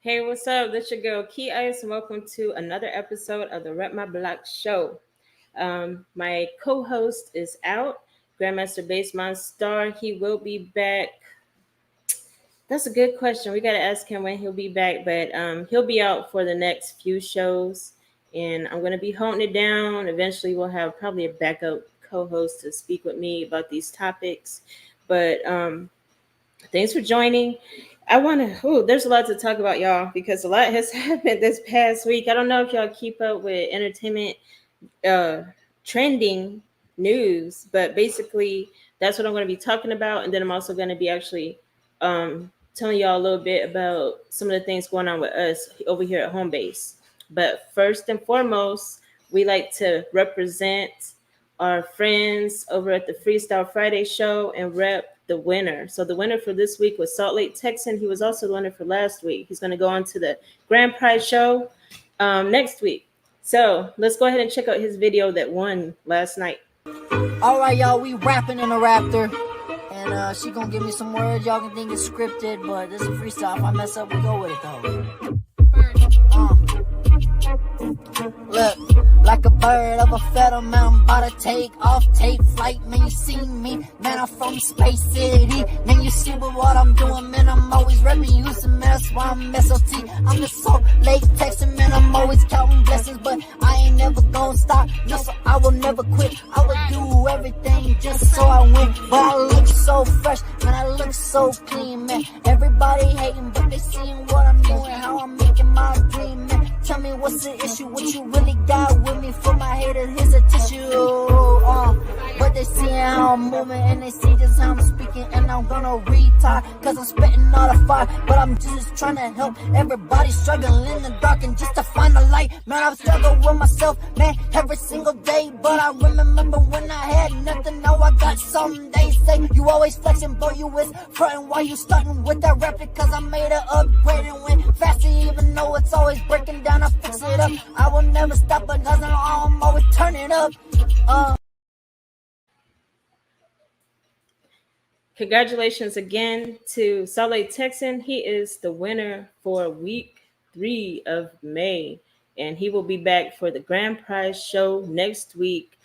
Hey, what's up? This your girl KeyIce, and welcome to another episode of the Rep My Block Show. My co-host is out, Grandmaster Bassmon Star. He will be back. That's a good question. We got to ask him when he'll be back, but he'll be out for the next few shows, and I'm going to be holding it down. Eventually, we'll have probably a backup co-host to speak with me about these topics. But thanks for joining. I want to, there's a lot to talk about, y'all, because a lot has happened this past week. I don't know if y'all keep up with entertainment uh, trending news, but basically, that's what I'm going to be talking about. And then I'm also going to be actually telling y'all a little bit about some of the things going on with us over here at home base. But first and foremost, we like to represent our friends over at the Freestyle Friday show and rep the winner. So the winner for this week was Salt Lake Texan. He was also the winner for last week. He's going to go on to the grand prize show next week. So let's go ahead and check out his video that won last night. All right, y'all, we rapping in a raptor. And she gonna give me some words. Y'all can think it's scripted, but this is a freestyle. If I mess up, we go with it, though. Look, like a bird of a feather, man, I'm about to take off, take flight. Man, you see me, man, I'm from Space City. Man, you see what I'm doing, man, I'm always repping Houston, man, that's why I'm SOT. I'm the Salt Lake Texan, man, I'm always counting blessings, but I ain't never gonna stop, no, so I will never quit. I will do everything just so I win, but I look so fresh, man, I look so clean, man. Everybody hating, but they seeing what I'm doing, how I'm making my dream, man. Tell me what's the issue, what you really got with me. For my haters, here's a tissue. But they see how I'm moving and they see just how I'm speaking. And I'm gonna retire, cause I'm spitting all the fire. But I'm just trying to help everybody struggling in the dark and just to find the light. Man, I've struggled with myself, man, every single day. But I remember when I had nothing, now I got something. They say you always flexing, but you is fronting while you starting with that rap. Because I made an upgrade and went faster, even though it's always breaking down. I fix it up. I will never stop because I'm always turning up. Congratulations again to Salt Lake Texan. He is the winner for week 3 of May, and he will be back for the grand prize show next week.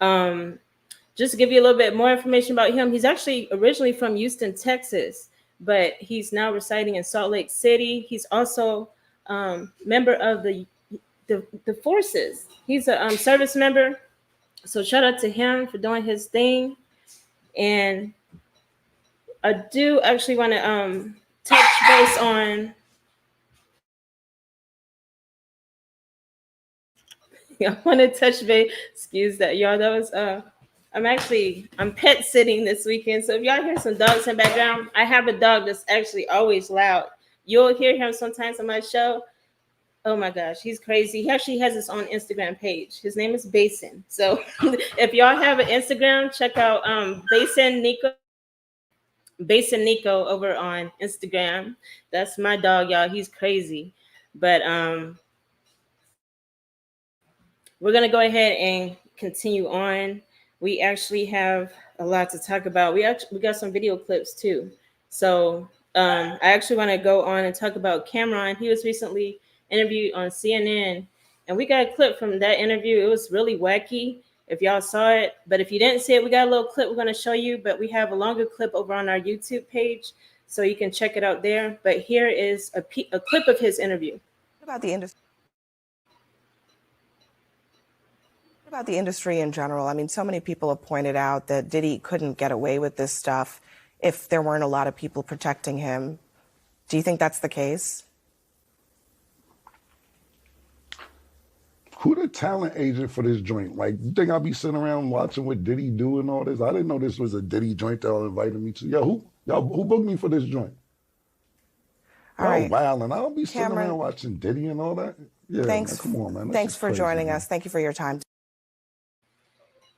Just to give you a little bit more information about him, he's actually originally from Houston, Texas, but he's now residing in Salt Lake City. He's also member of the forces. He's a service member. So shout out to him for doing his thing. And I do actually want to touch base on. I want to touch base. Excuse that, y'all. That was I'm pet sitting this weekend. So if y'all hear some dogs in the background, I have a dog that's actually always loud. You'll hear him sometimes on my show. Oh my gosh, he's crazy. He actually has his own Instagram page. His name is Basin. So if y'all have an Instagram, check out Basin Nico over on Instagram. That's my dog, y'all. He's crazy. But we're gonna go ahead and continue on. We actually have a lot to talk about. We got some video clips too. So I actually want to go on and talk about Cameron. He was recently interviewed on CNN, and we got a clip from that interview. It was really wacky if y'all saw it, but if you didn't see it, we got a little clip we're going to show you, but we have a longer clip over on our YouTube page, so you can check it out there. But here is a clip of his interview. About the industry in general. I mean, so many people have pointed out that Diddy couldn't get away with this stuff if there weren't a lot of people protecting him. Do you think that's the case? Who the talent agent for this joint? Like, you think I'll be sitting around watching what Diddy do and all this? I didn't know this was a Diddy joint that y'all invited me to. Yo, who booked me for this joint? All right. Wow, and I don't be sitting around watching Diddy and all that. Yeah, thanks. Man, come on, man. Thanks for joining us. Thank you for your time.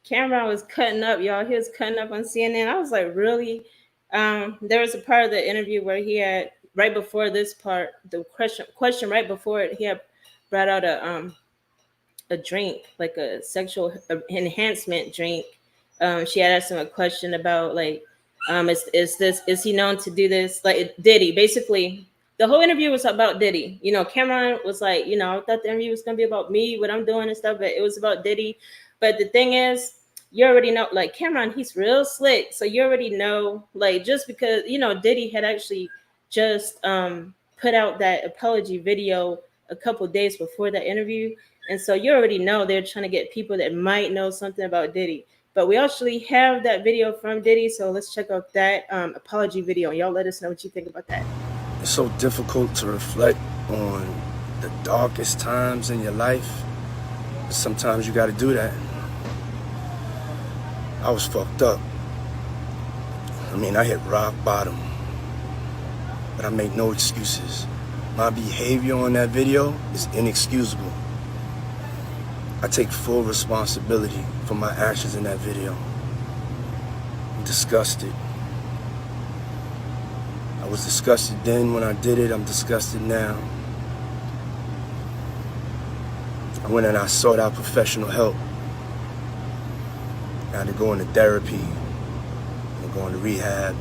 Cameron was cutting up, y'all. He was cutting up on CNN. I was like, really? There was a part of the interview where he had, right before this part, the question right before it, he had brought out a drink, like a sexual enhancement drink. She had asked him a question about like, is he known to do this? Like Diddy, basically, The whole interview was about Diddy. Cameron was like, I thought the interview was gonna be about me, what I'm doing and stuff, but it was about Diddy. But the thing is, you already know, like Cameron, he's real slick. So you already know, like, just because Diddy had actually just put out that apology video a couple days before that interview, and so you already know they're trying to get people that might know something about Diddy. But we actually have that video from Diddy, so let's check out that apology video. Y'all let us know what you think about that. It's so difficult to reflect on the darkest times in your life, but sometimes you gotta do that. I was fucked up. I mean, I hit rock bottom, but I make no excuses. My behavior on that video is inexcusable. I take full responsibility for my actions in that video. I'm disgusted. I was disgusted then when I did it, I'm disgusted now. I went and I sought out professional help. I had to go into therapy and go into rehab.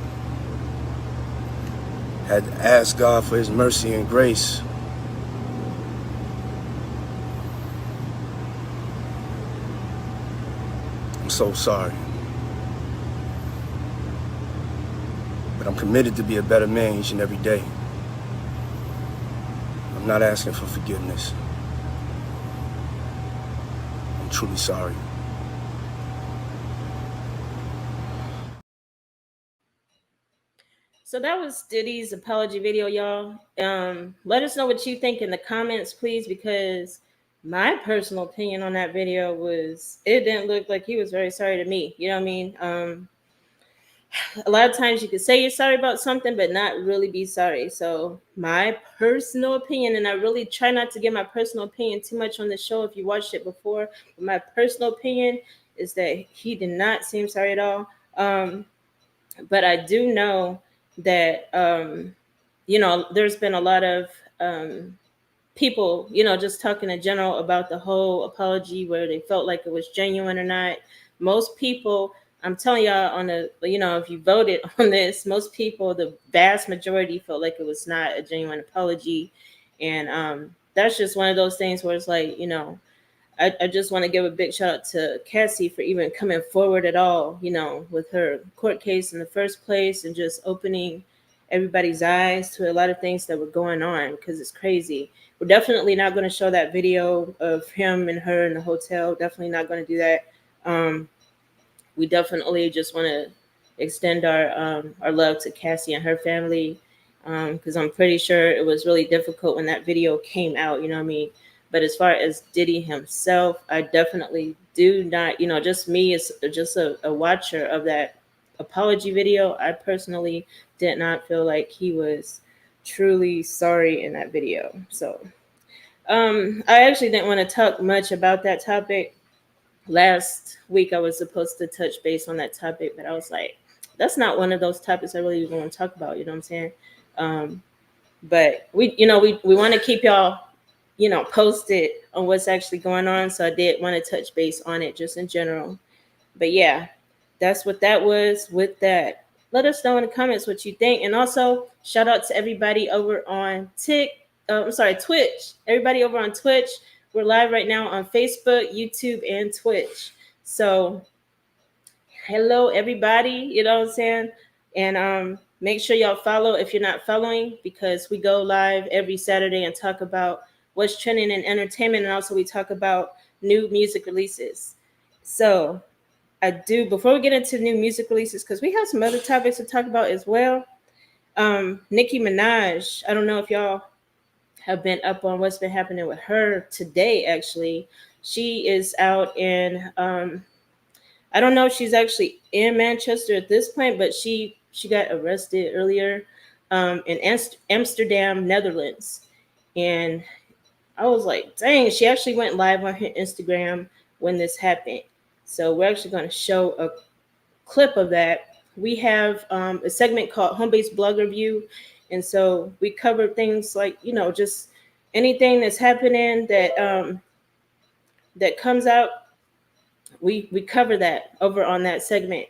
Had to ask God for His mercy and grace. I'm so sorry. But I'm committed to be a better man each and every day. I'm not asking for forgiveness. I'm truly sorry. So that was Diddy's apology video, y'all. Let us know what you think in the comments, please, because my personal opinion on that video was it didn't look like he was very sorry to me. You know what I mean? A lot of times you can say you're sorry about something, but not really be sorry. So my personal opinion, and I really try not to give my personal opinion too much on the show if you watched it before, but my personal opinion is that he did not seem sorry at all. But I do know that there's been a lot of people, just talking in general about the whole apology, where they felt like it was genuine or not. Most people, I'm telling y'all, if you voted on this, most people, the vast majority, felt like it was not a genuine apology. And that's just one of those things where it's like, I just want to give a big shout out to Cassie for even coming forward at all, with her court case in the first place, and just opening everybody's eyes to a lot of things that were going on, because it's crazy. We're definitely not going to show that video of him and her in the hotel. Definitely not going to do that. We definitely just want to extend our love to Cassie and her family, because I'm pretty sure it was really difficult when that video came out. You know what I mean? But as far as Diddy himself, I definitely do not, just me as just a watcher of that apology video, I personally did not feel like he was truly sorry in that video. So I actually didn't want to talk much about that topic. Last week I was supposed to touch base on that topic, but I was like, that's not one of those topics I really want to talk about, you know what I'm saying? But we want to keep y'all posted on what's actually going on. So I did want to touch base on it just in general. But yeah, that's what that was with that. Let us know in the comments what you think. And also shout out to everybody over on Twitch. Everybody over on Twitch. We're live right now on Facebook, YouTube, and Twitch. So hello everybody, you know what I'm saying? And make sure y'all follow if you're not following, because we go live every Saturday and talk about what's trending in entertainment, and also we talk about new music releases. So before we get into new music releases, because we have some other topics to talk about as well. Nicki Minaj, I don't know if y'all have been up on what's been happening with her today. Actually, she is out in I don't know if she's actually in Manchester at this point, but she got arrested earlier in Amsterdam, Netherlands. And I was like, dang, she actually went live on her Instagram when this happened. So we're actually going to show a clip of that. We have a segment called Home Based Blog Review. And so we cover things like, just anything that's happening that comes out. We cover that over on that segment.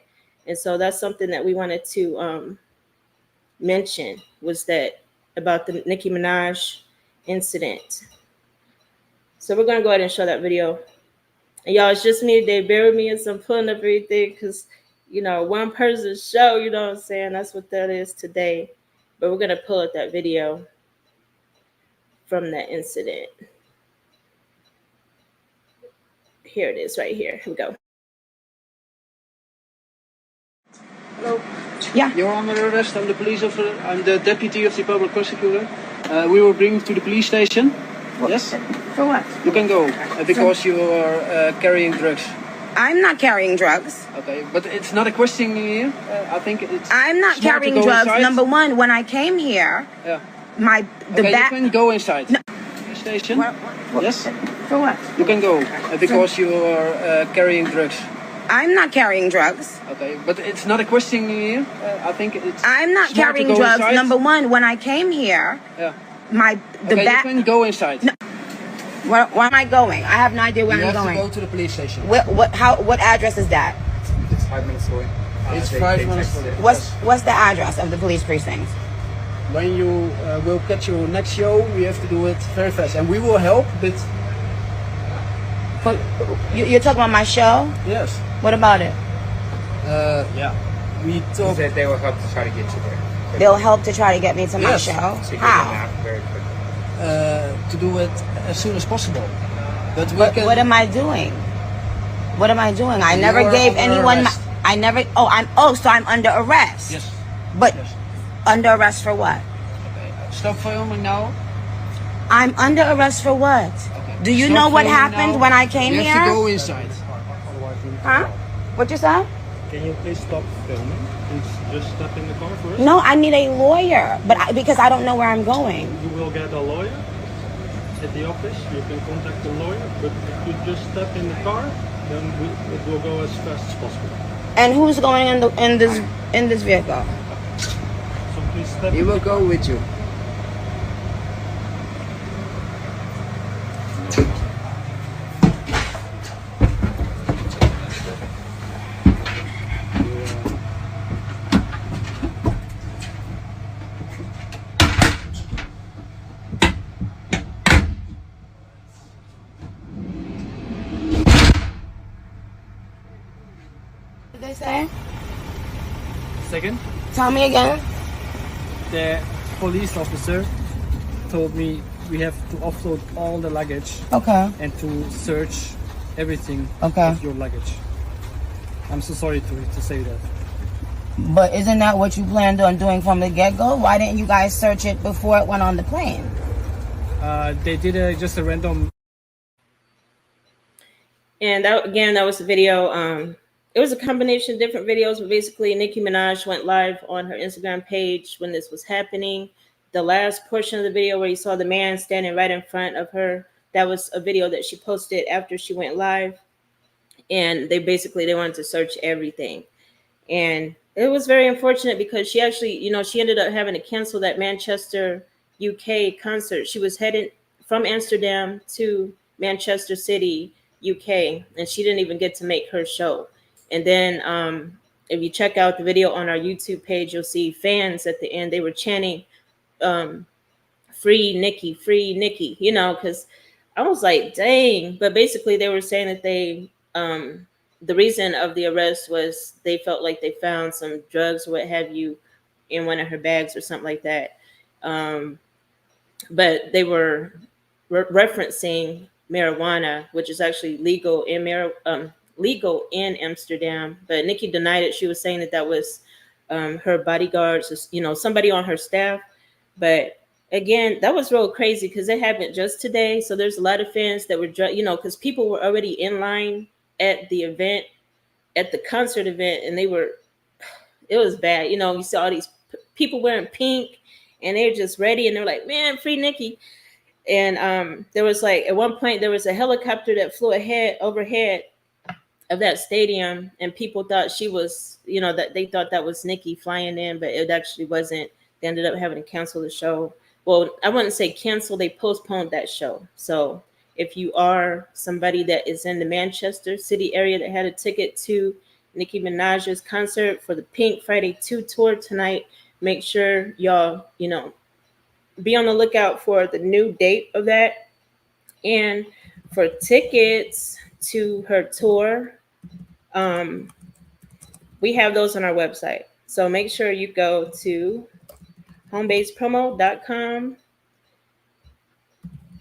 And so that's something that we wanted to mention, was that about the Nicki Minaj incident. So we're gonna go ahead and show that video. And y'all, it's just me. They bear with me as I'm pulling up everything because, one person's show, you know what I'm saying? That's what that is today. But we're gonna pull up that video from that incident. Here it is right here. Here we go. Hello. Yeah. You're under arrest. I'm the police officer. I'm the deputy of the public prosecutor. We will bring you to the police station. Yes? For what? You can go because you are carrying drugs. I'm not carrying drugs. Okay, but it's not a question here. I think it's. I'm not smart to carrying go drugs. inside. Number one, when I came here, Yeah. the Okay, back. you can go inside. No. Police station. Yes? For what? You can go because you are carrying drugs. I'm not carrying drugs. Okay, but it's not a question here. I think it's. I'm not smart to carrying go drugs. inside. Number one, when I came here, Yeah. the Okay, back. you can go inside. No. Where am I going? I have no idea where You I'm have going. to go to the police station. What address is that? It's 5 minutes away. It's 5 minutes away. What's the address of the police precinct? When you will catch your next show, we have to do it very fast, and we will help. But You're talking about my show? yes, What about it? yeah, we He talk. said they will help to try to get you there. They'll help to try to get me to my Yes. show. So you get them How? out very quickly. To do it as soon as possible. But we But can. what am I doing? What am I doing? I You never are gave under anyone. arrest. I never. So I'm under arrest. Yes. But Yes. under arrest for what? Okay. Stop filming now. I'm under arrest for what? Okay. Do you Stop know what filming happened now. when I came you here? have to go inside. Huh? What you said? Can you please stop filming? Please just step in the car first. No, I need a lawyer, because I don't know where I'm going. You will get a lawyer at the office. You can contact the lawyer, but if you just step in the car, then it will go as fast as possible. And who's going in this vehicle? So please step. He will go with you. What did they say? Second, Tell me again. the police officer told me we have to offload all the luggage Okay. and to search everything Okay. of your luggage. I'm so sorry to say that. But isn't that what you planned on doing from the get-go? Why didn't you guys search it before it went on the plane? They did just a random. And that was a video. It was a combination of different videos, but basically Nicki Minaj went live on her Instagram page when this was happening. The last portion of the video where you saw the man standing right in front of her, that was a video that she posted after she went live. And they wanted to search everything. And it was very unfortunate because she actually, she ended up having to cancel that Manchester, UK concert. She was headed from Amsterdam to Manchester City, UK, and she didn't even get to make her show. And then if you check out the video on our YouTube page, you'll see fans at the end. They were chanting, free Nicki, because I was like, dang. But basically they were saying that the reason of the arrest was they felt like they found some drugs or what have you in one of her bags or something like that. But they were referencing marijuana, which is actually legal in Amsterdam. But Nicki denied it. She was saying that was her bodyguards, somebody on her staff. But again, that was real crazy because it happened just today. So there's a lot of fans that were, because people were already in line at the event, at the concert event, and it was bad. You saw all these people wearing pink and they're just ready and they're like, man, free Nicki. And there was at one point, there was a helicopter that flew overhead of that stadium, and people thought she was, that they thought that was Nicki flying in, but it actually wasn't. They ended up having to cancel the show. Well, I wouldn't say cancel, they postponed that show. So if you are somebody that is in the Manchester City area that had a ticket to Nicki Minaj's concert for the Pink Friday 2 tour tonight, make sure y'all, be on the lookout for the new date of that. And for tickets to her tour, um, we have those on our website. So make sure you go to homebasepromo.com,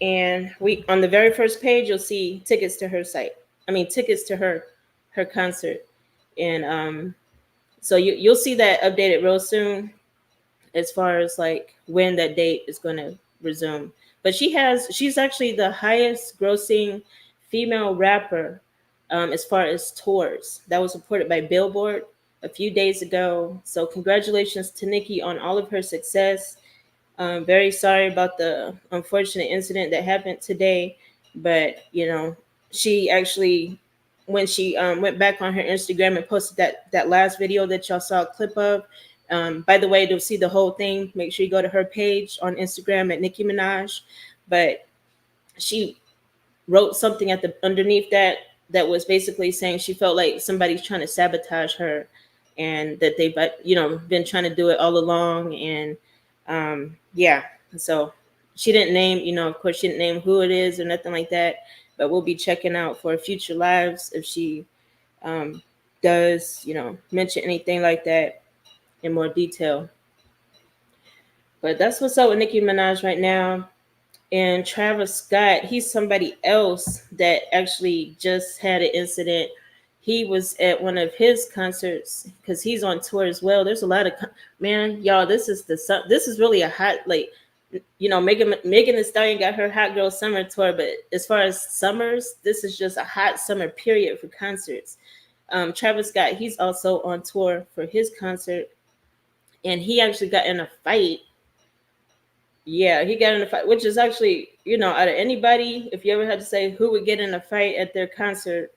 and we on the very first page you'll see tickets to her site. I mean tickets to her concert. And so you'll see that updated real soon as far as like when that date is going to resume. But she's actually the highest grossing female rapper as far as tours. That was reported by Billboard a few days ago. So congratulations to Nicki on all of her success. Very sorry about the unfortunate incident that happened today, but she actually, when she went back on her Instagram and posted that last video that y'all saw a clip of. By the way, to see the whole thing, make sure you go to her page on Instagram at Nicki Minaj. But she wrote something at the underneath that was basically saying she felt like somebody's trying to sabotage her, and that they've been trying to do it all along. And yeah, so she didn't name, of course she didn't name who it is or nothing like that, but we'll be checking out for future lives if she um, does mention anything like that in more detail. But that's what's up with Nicki Minaj right now. And Travis Scott, he's somebody else that actually just had an incident. He was at one of his concerts because he's on tour as well. There's a lot of man, y'all. This is really a hot, like, Megan Thee Stallion got her Hot Girl Summer tour, but as far as summers, this is just a hot summer period for concerts. Travis Scott, he's also on tour for his concert, and he actually got in a fight. Yeah, he got in a fight, which is actually, out of anybody, if you ever had to say who would get in a fight at their concert,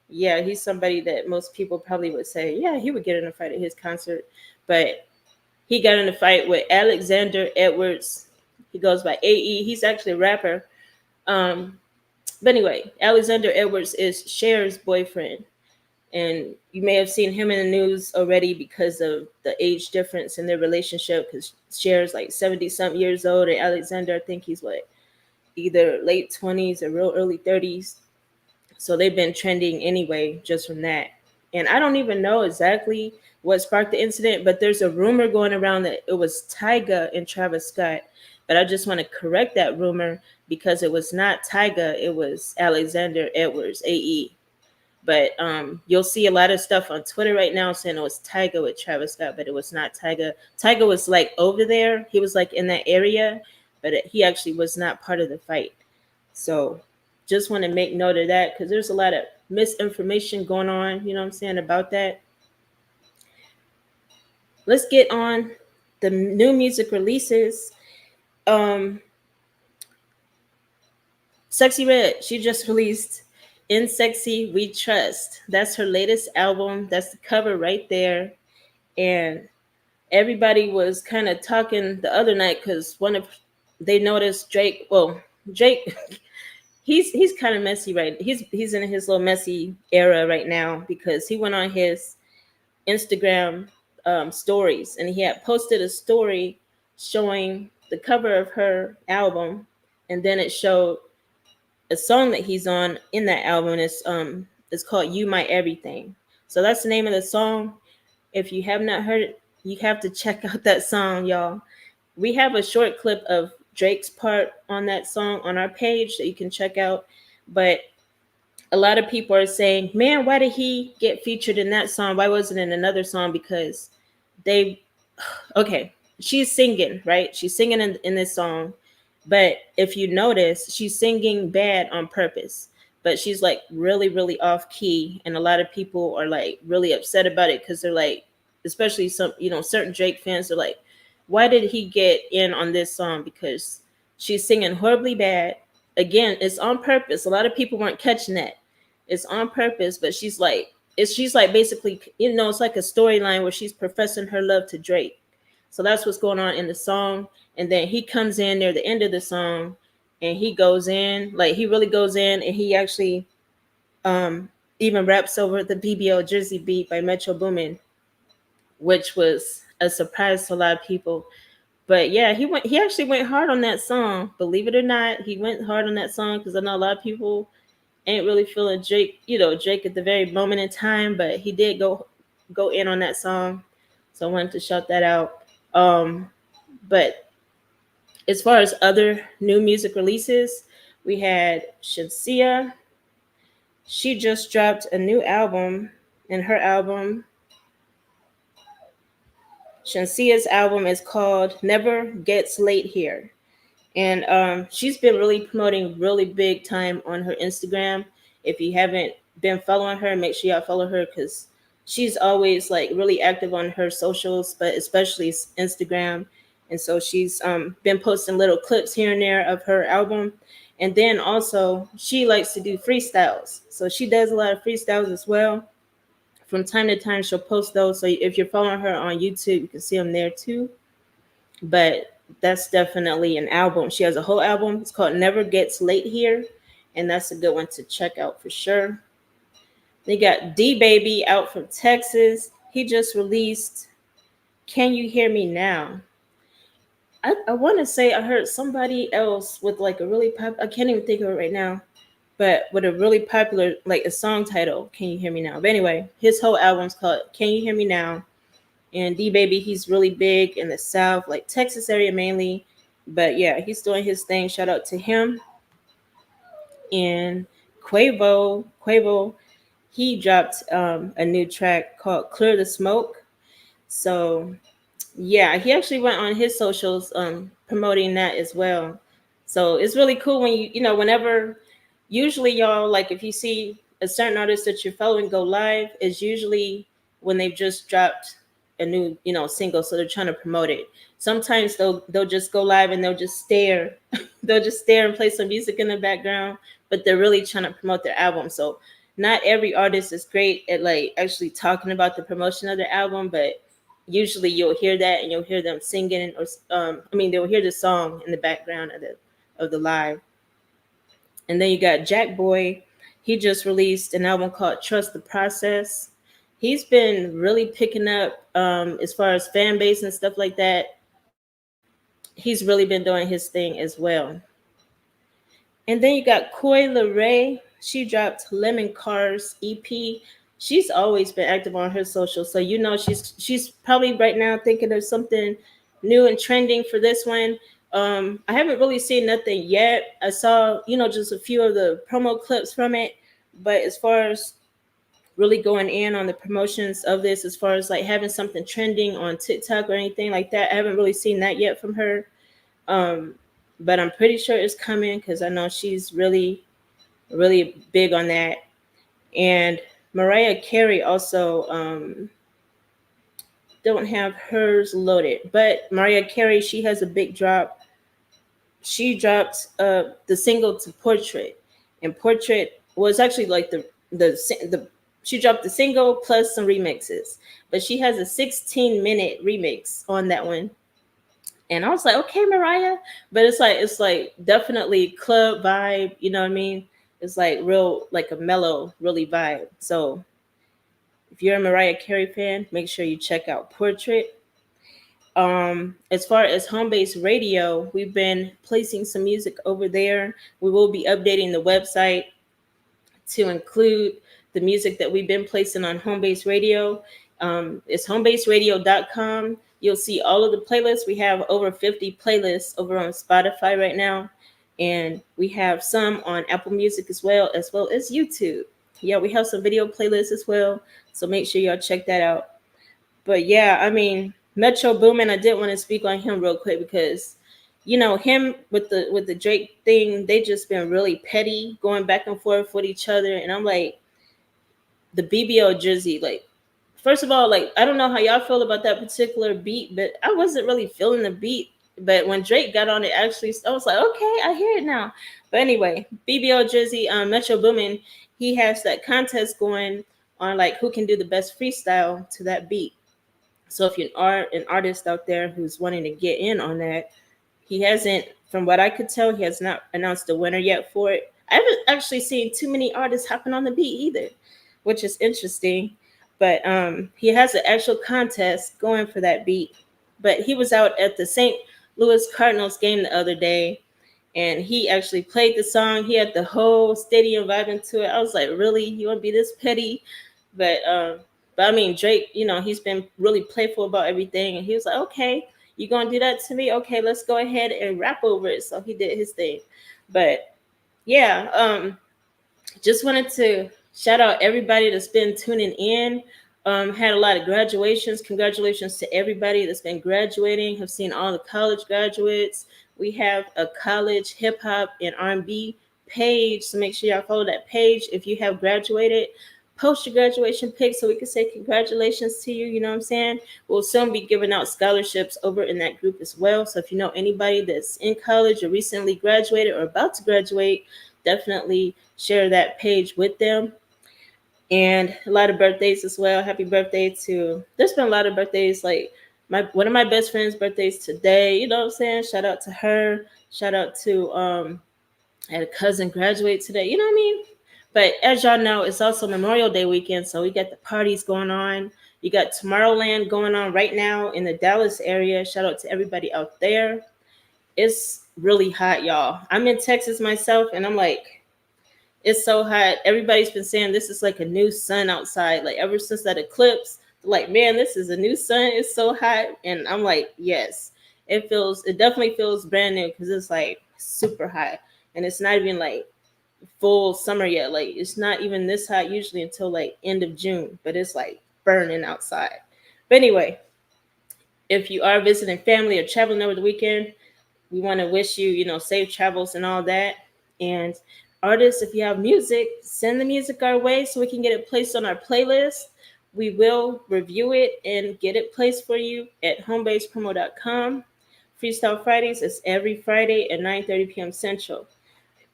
yeah, he's somebody that most people probably would say, yeah, he would get in a fight at his concert. But he got in a fight with Alexander Edwards. He goes by AE. He's actually a rapper. But anyway, Alexander Edwards is Cher's boyfriend. And you may have seen him in the news already because of the age difference in their relationship, because Cher's like 70 something years old, and Alexander, I think he's what, either late 20s or real early 30s. So they've been trending anyway just from that. And I don't even know exactly what sparked the incident, but there's a rumor going around that it was Tyga and Travis Scott. But I just want to correct that rumor because it was not Tyga, it was Alexander Edwards, AE. But you'll see a lot of stuff on Twitter right now saying it was Tyga with Travis Scott, but it was not Tyga. Tyga was like over there. He was like in that area, but he actually was not part of the fight. So just want to make note of that because there's a lot of misinformation going on, you know what I'm saying, about that. Let's get on the new music releases. Sexy Red, she just released In Sexy We Trust. That's her latest album. That's the cover right there. And everybody was kind of talking the other night because they noticed Drake. Well, Drake, he's kind of messy right. He's in his little messy era right now because he went on his Instagram stories, and he had posted a story showing the cover of her album, and then it showed a song that he's on in that album. It's called You My Everything. So that's the name of the song. If you have not heard it, you have to check out that song, y'all. We have a short clip of Drake's part on that song on our page that you can check out. But a lot of people are saying, man, why did he get featured in that song? Why wasn't it in another song? Because okay, she's singing, right? She's singing in this song. But if you notice, she's singing bad on purpose. But she's like really, really off key. And a lot of people are like really upset about it because they're like, especially some, certain Drake fans are like, why did he get in on this song? Because she's singing horribly bad. Again, it's on purpose. A lot of people weren't catching that. It's on purpose, but she's like basically, it's like a storyline where she's professing her love to Drake. So that's what's going on in the song. And then he comes in near the end of the song and he goes in, like he really goes in, and he actually even raps over the BBO Jersey beat by Metro Boomin, which was a surprise to a lot of people. But yeah, he actually went hard on that song. Believe it or not, he went hard on that song because I know a lot of people ain't really feeling Drake, Drake at the very moment in time, but he did go in on that song. So I wanted to shout that out. But as far as other new music releases, we had Shamsia. She just dropped a new album, and her album, Shamsia's album, is called Never Gets Late Here. And she's been really promoting really big time on her Instagram. If you haven't been following her, make sure y'all follow her because she's always like really active on her socials, but especially Instagram. And so she's been posting little clips here and there of her album. And then also she likes to do freestyles. So she does a lot of freestyles as well. From time to time, she'll post those. So if you're following her on YouTube, you can see them there too. But that's definitely an album. She has a whole album. It's called Never Gets Late Here, and that's a good one to check out for sure. They got D Baby out from Texas. He just released Can You Hear Me Now? I want to say I heard somebody else with like a really I can't even think of it right now, but with a really popular like a song title, Can You Hear Me Now? But anyway, his whole album's called Can You Hear Me Now? And D Baby, he's really big in the South, like Texas area mainly. But yeah, he's doing his thing. Shout out to him. And Quavo, he dropped a new track called Clear the Smoke. So yeah, he actually went on his socials promoting that as well. So it's really cool when whenever usually y'all like if you see a certain artist that you're following go live is usually when they've just dropped a new single, so they're trying to promote it. Sometimes they'll just go live and they'll just stare they'll just stare and play some music in the background, but they're really trying to promote their album. So not every artist is great at like actually talking about the promotion of their album, but usually you'll hear that and you'll hear them singing or they'll hear the song in the background of the live. And then you got Jack Boy. He just released an album called Trust the Process. He's been really picking up as far as fan base and stuff like that. He's really been doing his thing as well. And then you got Coi Leray. She dropped Lemon Cars EP. She's always been active on her social, so she's probably right now thinking of something new and trending for this one. I haven't really seen nothing yet. I saw just a few of the promo clips from it, but as far as really going in on the promotions of this, as far as like having something trending on TikTok or anything like that, I haven't really seen that yet from her. But I'm pretty sure it's coming because I know she's really, really big on that. And Mariah Carey also don't have hers loaded, but Mariah Carey, she has a big drop. She dropped the single to Portrait, and Portrait was actually like the she dropped the single plus some remixes, but she has a 16-minute remix on that one. And I was like, okay, Mariah, but it's like definitely club vibe, you know what I mean? It's like real, like a mellow, really vibe. So if you're a Mariah Carey fan, make sure you check out Portrait. As far as home base radio, we've been placing some music over there. We will be updating the website to include the music that we've been placing on home base radio. It's homebaseradio.com. You'll see all of the playlists. We have over 50 playlists over on Spotify right now. And we have some on Apple Music as well as YouTube. Yeah, we have some video playlists as well. So make sure y'all check that out. But yeah, I mean, Metro Boomin, I did want to speak on him real quick because, him with the Drake thing, they just been really petty, going back and forth with each other. And I'm like, the BBL Jersey, like, first of all, like, I don't know how y'all feel about that particular beat, but I wasn't really feeling the beat. But when Drake got on it, actually, I was like, okay, I hear it now. But anyway, BBL Jersey, Metro Boomin, he has that contest going on, like, who can do the best freestyle to that beat. So if you're an artist out there who's wanting to get in on that, he hasn't, from what I could tell, he has not announced a winner yet for it. I haven't actually seen too many artists hopping on the beat either, which is interesting. But he has an actual contest going for that beat. But he was out at the Louis Cardinals game the other day, and he actually played the song. He had the whole stadium vibing to it. I was like, really? You want to be this petty? But but I mean, Drake, he's been really playful about everything, and he was like, okay, you gonna do that to me? Okay, let's go ahead and rap over it. So he did his thing. But yeah, just wanted to shout out everybody that's been tuning in. Had a lot of graduations. Congratulations to everybody that's been graduating. Have seen all the college graduates. We have a college hip hop and R&B page, so make sure y'all follow that page. If you have graduated, post your graduation pic so we can say congratulations to you. You know what I'm saying? We'll soon be giving out scholarships over in that group as well. So if you know anybody that's in college or recently graduated or about to graduate, definitely share that page with them. And a lot of birthdays as well. Happy birthday to, there's been a lot of birthdays, like one of my best friends' birthdays today. You know what I'm saying? Shout out to her. Shout out to I had a cousin graduate today. You know what I mean? But as y'all know, it's also Memorial Day weekend, so we got the parties going on. You got Tomorrowland going on right now in the Dallas area. Shout out to everybody out there. It's really hot, y'all. I'm in Texas myself, and I'm like, it's so hot. Everybody's been saying this is like a new sun outside. Like ever since that eclipse, like, man, this is a new sun. It's so hot. And I'm like, yes, it definitely feels brand new because it's like super hot. And it's not even like full summer yet. Like it's not even this hot usually until like end of June, but it's like burning outside. But anyway, if you are visiting family or traveling over the weekend, we want to wish you, safe travels and all that. And artists, if you have music, send the music our way so we can get it placed on our playlist. We will review it and get it placed for you at homebasepromo.com. Freestyle Fridays is every Friday at 9:30 p.m. Central.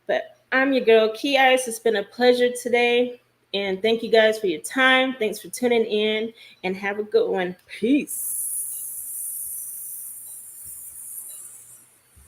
But I'm your girl, KeyIce. It's been a pleasure today. And thank you guys for your time. Thanks for tuning in and have a good one. Peace.